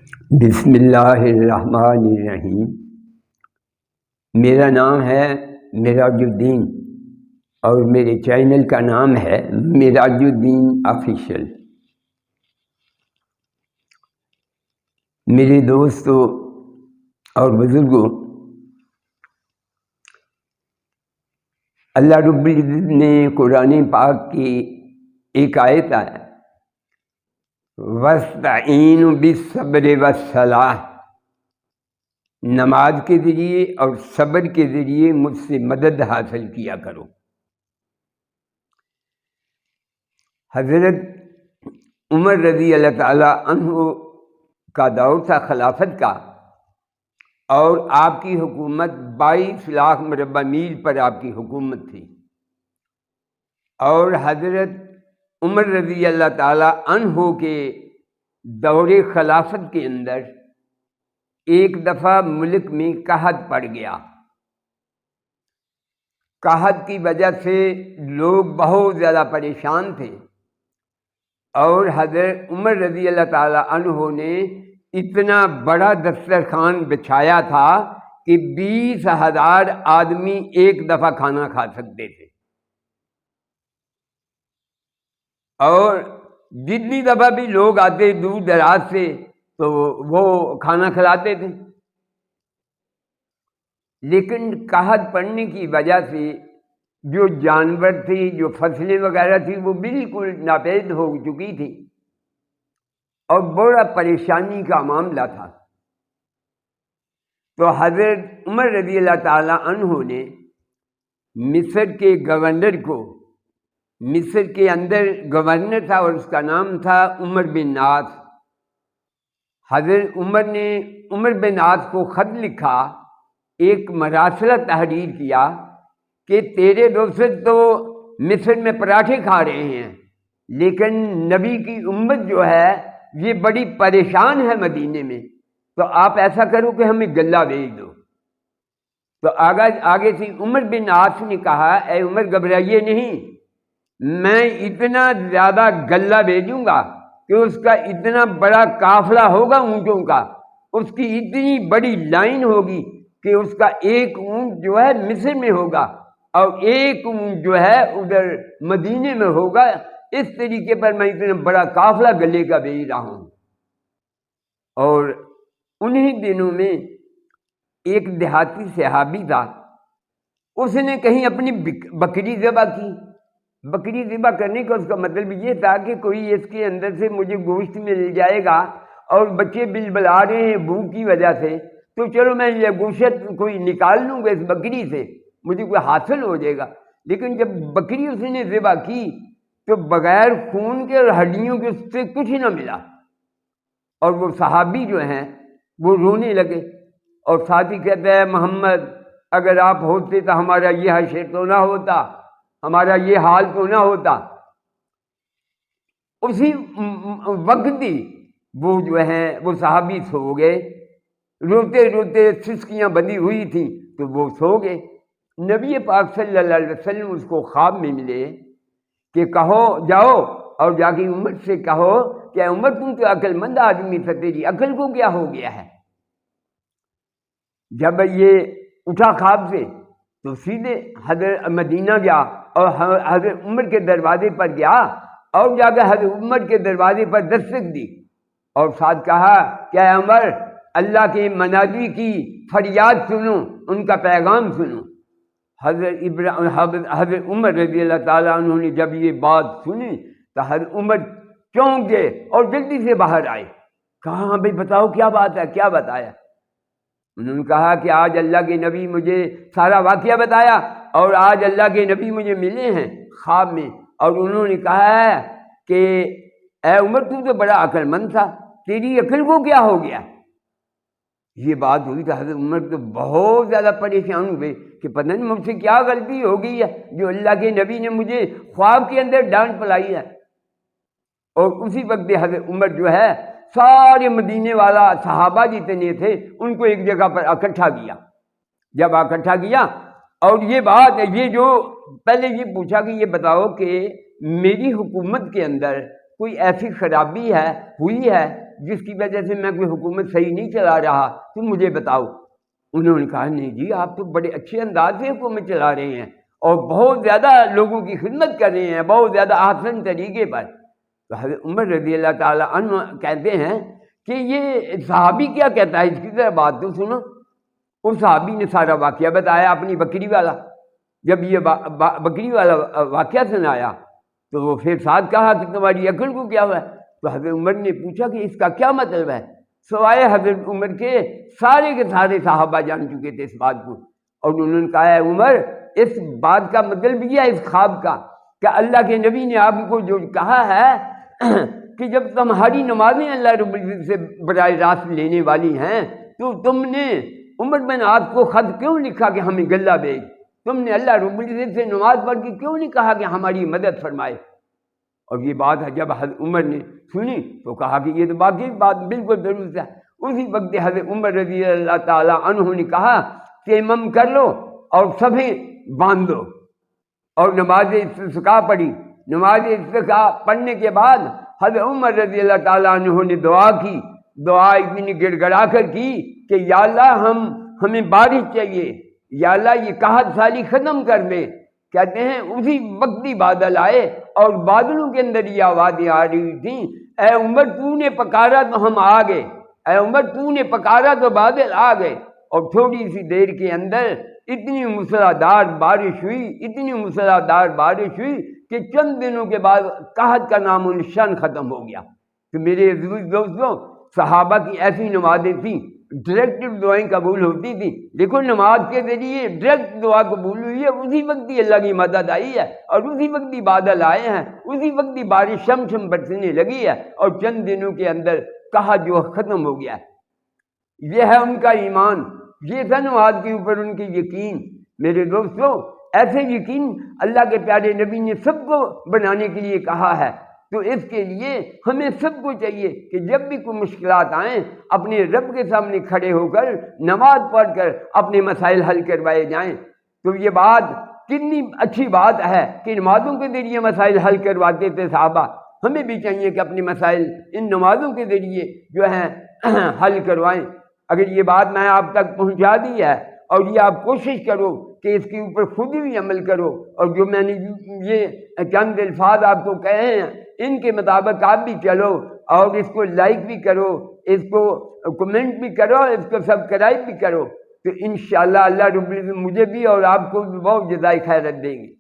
بسم اللہ الرحمن الرحیم۔ میرا نام ہے معراج الدین اور میرے چینل کا نام ہے معراج الدین آفیشیل۔ میرے دوستوں اور بزرگوں، اللہ رب العزت نے قرآن پاک کی ایک آیت ہے، وَاسْتَعِینُوا بِالصَّبْرِ وَالصَّلَاةِ، نماز کے ذریعے اور صبر کے ذریعے مجھ سے مدد حاصل کیا کرو۔ حضرت عمر رضی اللہ تعالی عنہ کا دور تھا خلافت کا، اور آپ کی حکومت 22 لاکھ مربع میل پر آپ کی حکومت تھی، اور حضرت عمر رضی اللہ تعالی عنہ کے دور خلافت کے اندر ایک دفعہ ملک میں قحط پڑ گیا۔ قحط کی وجہ سے لوگ بہت زیادہ پریشان تھے، اور حضرت عمر رضی اللہ تعالی عنہ نے اتنا بڑا دسترخوان بچھایا تھا کہ 20,000 آدمی ایک دفعہ کھانا کھا سکتے تھے، اور جتنی دفعہ بھی لوگ آتے دور دراز سے تو وہ کھانا کھلاتے تھے۔ لیکن قحط پڑنے کی وجہ سے جو جانور تھے، جو فصلیں وغیرہ تھی، وہ بالکل ناپید ہو چکی تھی، اور بڑا پریشانی کا معاملہ تھا۔ تو حضرت عمر رضی اللہ تعالی عنہ نے مصر کے گورنر کو، مصر کے اندر گورنر تھا اور اس کا نام تھا عمر بن عاص، حضرت عمر نے عمر بن عاص کو خط لکھا، ایک مراسلہ تحریر کیا کہ تیرے دوست تو مصر میں پراٹھے کھا رہے ہیں، لیکن نبی کی امت جو ہے یہ بڑی پریشان ہے مدینے میں، تو آپ ایسا کرو کہ ہمیں غلہ بھیج دو۔ تو آگے سے عمر بن عاص نے کہا، اے عمر گھبرائیے نہیں، میں اتنا زیادہ غلہ بھیجوں گا کہ اس کا اتنا بڑا قافلہ ہوگا اونٹوں کا، اس کی اتنی بڑی لائن ہوگی کہ اس کا ایک اونٹ جو ہے مصر میں ہوگا اور ایک اونٹ جو ہے ادھر مدینے میں ہوگا، اس طریقے پر میں اتنا بڑا قافلہ گلے کا بھیج رہا ہوں۔ اور انہی دنوں میں ایک دیہاتی صحابی تھا، اس نے کہیں اپنی بکری ذبح کی۔ بکری ذبح کرنے کا اس کا مطلب یہ تھا کہ کوئی اس کے اندر سے مجھے گوشت مل جائے گا، اور بچے بلبلا رہے ہیں بھوک کی وجہ سے، تو چلو میں یہ گوشت کوئی نکال لوں گا اس بکری سے، مجھے کوئی حاصل ہو جائے گا۔ لیکن جب بکری اس نے ذبح کی تو بغیر خون کے اور ہڈیوں کے اس سے کچھ نہ ملا، اور وہ صحابی جو ہیں وہ رونے لگے، اور ساتھ ہی کہتا ہے، محمد اگر آپ ہوتے تو ہمارا یہ حشر تو نہ ہوتا، ہمارا یہ حال تو نہ ہوتا۔ اسی وقت ہی وہ جو ہیں وہ صحابی سو گئے، روتے روتے سسکیاں بندھی ہوئی تھیں تو وہ سو گئے۔ نبی پاک صلی اللہ علیہ وسلم اس کو خواب میں ملے کہ کہو جاؤ اور جا کے عمر سے کہو کہ عمر تم تو عقل مند آدمی تھا، تیری عقل کو کیا ہو گیا ہے؟ جب یہ اٹھا خواب سے تو سیدھے حضرت مدینہ گیا اور حضرت عمر کے دروازے پر گیا، اور جا کے حضرت عمر کے دروازے پر دستک دی اور ساتھ کہا کہ اے عمر، اللہ کے منادی کی فریاد سنو، ان کا پیغام سنو۔ حضرت عمر رضی اللہ تعالیٰ عنہ نے جب یہ بات سنی تو حضرت عمر چونک گئے اور جلدی سے باہر آئے۔ کہا ہاں بھائی بتاؤ کیا بات ہے، کیا بتایا؟ انہوں نے کہا کہ آج اللہ کے نبی مجھے سارا واقعہ بتایا، اور آج اللہ کے نبی مجھے ملے ہیں خواب میں، اور انہوں نے کہا ہے کہ اے عمر تو بڑا عقل مند تھا، تیری عقل کو کیا ہو گیا؟ یہ بات ہوئی تو حضرت عمر تو بہت زیادہ پریشان ہوئے کہ پتہ نہیں مجھ سے کیا غلطی ہو گئی ہے جو اللہ کے نبی نے مجھے خواب کے اندر ڈانٹ پلائی ہے۔ اور اسی وقت حضرت عمر جو ہے سارے مدینے والا صحابہ جتنے تھے ان کو ایک جگہ پر اکٹھا کیا۔ جب اکٹھا کیا اور یہ بات، یہ جو پہلے یہ پوچھا کہ یہ بتاؤ کہ میری حکومت کے اندر کوئی ایسی خرابی ہے ہوئی ہے جس کی وجہ سے میں کوئی حکومت صحیح نہیں چلا رہا، تم مجھے بتاؤ۔ انہوں نے کہا نہیں جی، آپ تو بڑے اچھے انداز سے حکومت چلا رہے ہیں اور بہت زیادہ لوگوں کی خدمت کر رہے ہیں، بہت زیادہ آسان طریقے پر۔ تو حضرت عمر رضی اللہ تعالیٰ عنہ کہتے ہیں کہ یہ صحابی کیا کہتا ہے، اس کی طرح بات تو سنو۔ اس صحابی نے سارا واقعہ بتایا، اپنی بکری والا۔ جب یہ بکری والا واقعہ سنایا تو وہ پھر ساتھ کہا کہ تمہاری عقل کو کیا ہوا ہے؟ تو حضرت عمر نے پوچھا کہ اس کا کیا مطلب ہے؟ سوائے حضرت عمر کے سارے صحابہ جان چکے تھے اس بات کو، اور انہوں نے کہا ہے عمر، اس بات کا مطلب یہ ہے، اس خواب کا، کہ اللہ کے نبی نے آپ کو جو کہا ہے کہ جب تمہاری نمازیں اللہ رب العزت سے براہ راست لینے والی ہیں تو تم نے عمر بن عاص کو خط کیوں لکھا کہ ہمیں غلہ بھیج؟ تم نے اللہ رب العزت سے نماز پڑھ کے کیوں نہیں کہا کہ ہماری مدد فرمائے؟ اور یہ بات جب حضرت عمر نے سنی تو کہا کہ یہ تو باقی بات بالکل درست ہے۔ اسی وقت حضرت عمر رضی اللہ تعالیٰ عنہ نے کہا تیمم کر لو اور صفیں باندھ دو، اور نماز استسقاء پڑھی۔ نماز استسقاء پڑھنے کے بعد حضرت عمر رضی اللہ تعالیٰ عنہ نے دعا کی، دعا اتنی گڑ گڑا کر کی کہ یا اللہ ہمیں بارش چاہیے، یا اللہ یہ قحط سالی ختم کر دے۔ کہتے ہیں اسی وقت ہی بادل آئے اور بادلوں کے اندر یہ آوازیں آ رہی تھیں، اے عمر تو نے پکارا تو ہم آ گئے، اے عمر تو نے پکارا تو بادل آ گئے۔ اور تھوڑی سی دیر کے اندر اتنی موسلادھار بارش ہوئی، اتنی موسلادھار بارش ہوئی کہ چند دنوں کے بعد قحط کا نام و نشان ختم ہو گیا۔ تو میرے عزیز دوستوں، صحابہ کی ایسی نمازیں تھیں، ڈائریکٹ دعائیں قبول ہوتی تھی۔ دیکھو نماز کے ذریعے ڈائریکٹ دعا قبول ہوئی ہے، اسی وقت ہی اللہ کی مدد آئی ہے، اور اسی وقت ہی بادل آئے ہیں، اسی وقت ہی بارش شم برسنے لگی ہے، اور چند دنوں کے اندر قحط جو ختم ہو گیا ہے۔ یہ ہے ان کا ایمان، یہ تھا نماز کے اوپر ان کی یقین۔ میرے دوستوں، ایسے یقین اللہ کے پیارے نبی نے سب کو بنانے کے لیے کہا ہے۔ تو اس کے لیے ہمیں سب کو چاہیے کہ جب بھی کوئی مشکلات آئیں، اپنے رب کے سامنے کھڑے ہو کر نماز پڑھ کر اپنے مسائل حل کروائے جائیں۔ تو یہ بات کتنی اچھی بات ہے کہ نمازوں کے ذریعے مسائل حل کرواتے تھے صحابہ۔ ہمیں بھی چاہیے کہ اپنے مسائل ان نمازوں کے ذریعے جو ہیں حل کروائیں۔ اگر یہ بات میں آپ تک پہنچا دی ہے اور یہ آپ کوشش کرو کہ اس کے اوپر خود بھی عمل کرو، اور جو میں نے یہ چند الفاظ آپ کو کہے ہیں ان کے مطابق آپ بھی چلو، اور اس کو لائک بھی کرو، اس کو کمنٹ بھی کرو، اس کو سبسکرائب بھی کرو، تو انشاءاللہ اللہ رب العزت مجھے بھی اور آپ کو بھی بہت جزائے خیرت دیں گے۔